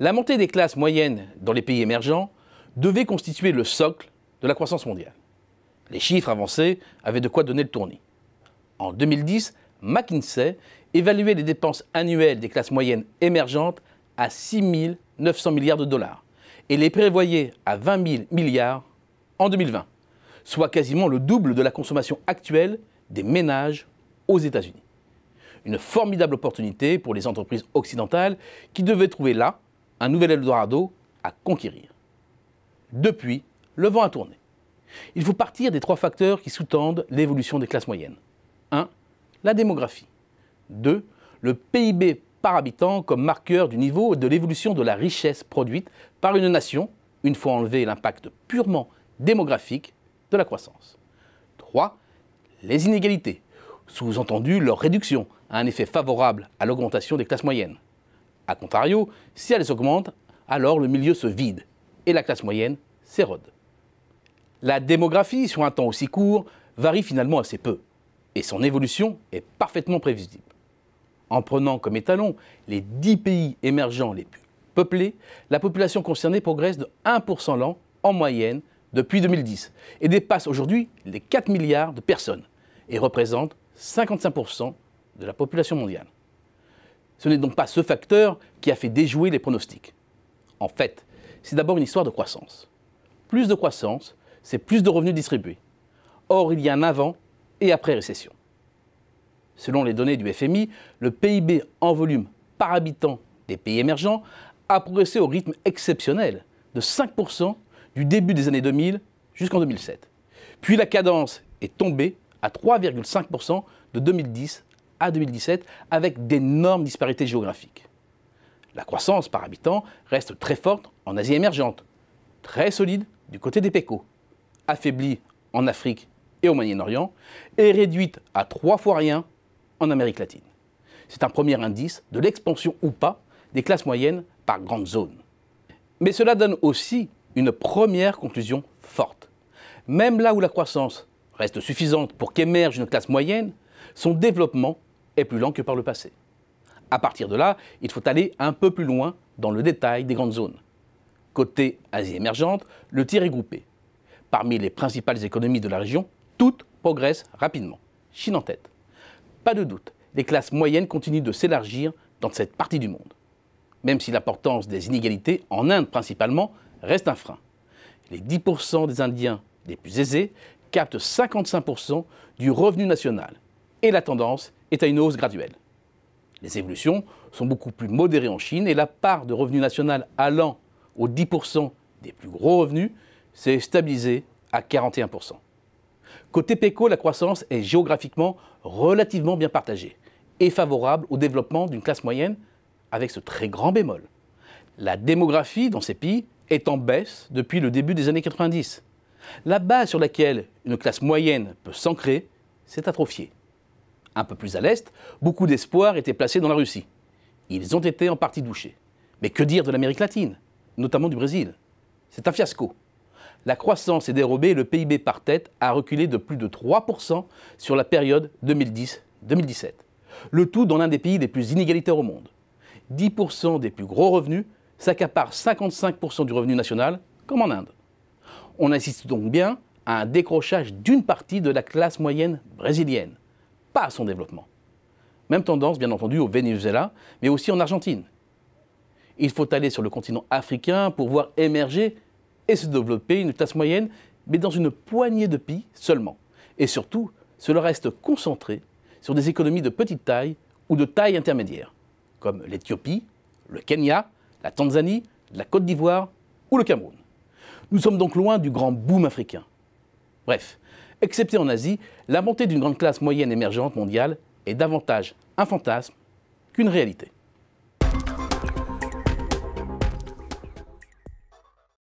La montée des classes moyennes dans les pays émergents devait constituer le socle de la croissance mondiale. Les chiffres avancés avaient de quoi donner le tournis. En 2010, McKinsey évaluait les dépenses annuelles des classes moyennes émergentes à 6 900 milliards de dollars et les prévoyait à 20 000 milliards en 2020, soit quasiment le double de la consommation actuelle des ménages aux États-Unis. Une formidable opportunité pour les entreprises occidentales qui devaient trouver là un nouvel Eldorado à conquérir. Depuis, le vent a tourné. Il faut partir des trois facteurs qui sous-tendent l'évolution des classes moyennes. 1. La démographie. 2. Le PIB par habitant comme marqueur du niveau de l'évolution de la richesse produite par une nation, une fois enlevé l'impact purement démographique de la croissance. 3. Les inégalités, sous-entendu leur réduction, a un effet favorable à l'augmentation des classes moyennes. A contrario, si elles augmentent, alors le milieu se vide et la classe moyenne s'érode. La démographie, sur un temps aussi court, varie finalement assez peu et son évolution est parfaitement prévisible. En prenant comme étalon les 10 pays émergents les plus peuplés, la population concernée progresse de 1% l'an en moyenne depuis 2010 et dépasse aujourd'hui les 4 milliards de personnes et représente 55% de la population mondiale. Ce n'est donc pas ce facteur qui a fait déjouer les pronostics. En fait, c'est d'abord une histoire de croissance. Plus de croissance, c'est plus de revenus distribués. Or, il y a un avant et après récession. Selon les données du FMI, le PIB en volume par habitant des pays émergents a progressé au rythme exceptionnel de 5% du début des années 2000 jusqu'en 2007. Puis la cadence est tombée à 3,5% de 2010 à 2017 avec d'énormes disparités géographiques. La croissance par habitant reste très forte en Asie émergente, très solide du côté des PECO, affaiblie en Afrique et au Moyen-Orient et réduite à 3 fois rien en Amérique latine. C'est un premier indice de l'expansion ou pas des classes moyennes par grande zone. Mais cela donne aussi une première conclusion forte. Même là où la croissance reste suffisante pour qu'émerge une classe moyenne, son développement est plus lent que par le passé. À partir de là, il faut aller un peu plus loin dans le détail des grandes zones. Côté Asie émergente, le tir est groupé. Parmi les principales économies de la région, toutes progressent rapidement. Chine en tête. Pas de doute, les classes moyennes continuent de s'élargir dans cette partie du monde. Même si l'importance des inégalités, en Inde principalement, reste un frein. Les 10% des Indiens les plus aisés captent 55% du revenu national et la tendance est à une hausse graduelle. Les évolutions sont beaucoup plus modérées en Chine et la part de revenu national allant aux 10% des plus gros revenus s'est stabilisée à 41%. Côté PECO, la croissance est géographiquement relativement bien partagée et favorable au développement d'une classe moyenne avec ce très grand bémol. La démographie dans ces pays est en baisse depuis le début des années 90. La base sur laquelle une classe moyenne peut s'ancrer s'est atrophiée. Un peu plus à l'est, beaucoup d'espoirs étaient placés dans la Russie. Ils ont été en partie douchés. Mais que dire de l'Amérique latine, notamment du Brésil? C'est un fiasco. La croissance est dérobée et le PIB par tête a reculé de plus de 3% sur la période 2010-2017. Le tout dans l'un des pays les plus inégalitaires au monde. 10% des plus gros revenus s'accaparent 55% du revenu national, comme en Inde. On assiste donc bien à un décrochage d'une partie de la classe moyenne brésilienne, pas à son développement. Même tendance, bien entendu, au Venezuela, mais aussi en Argentine. Il faut aller sur le continent africain pour voir émerger et se développer une classe moyenne, mais dans une poignée de pays seulement. Et surtout, cela reste concentré sur des économies de petite taille ou de taille intermédiaire, comme l'Éthiopie, le Kenya, la Tanzanie, la Côte d'Ivoire ou le Cameroun. Nous sommes donc loin du grand boom africain. Bref, excepté en Asie, la montée d'une grande classe moyenne émergente mondiale est davantage un fantasme qu'une réalité.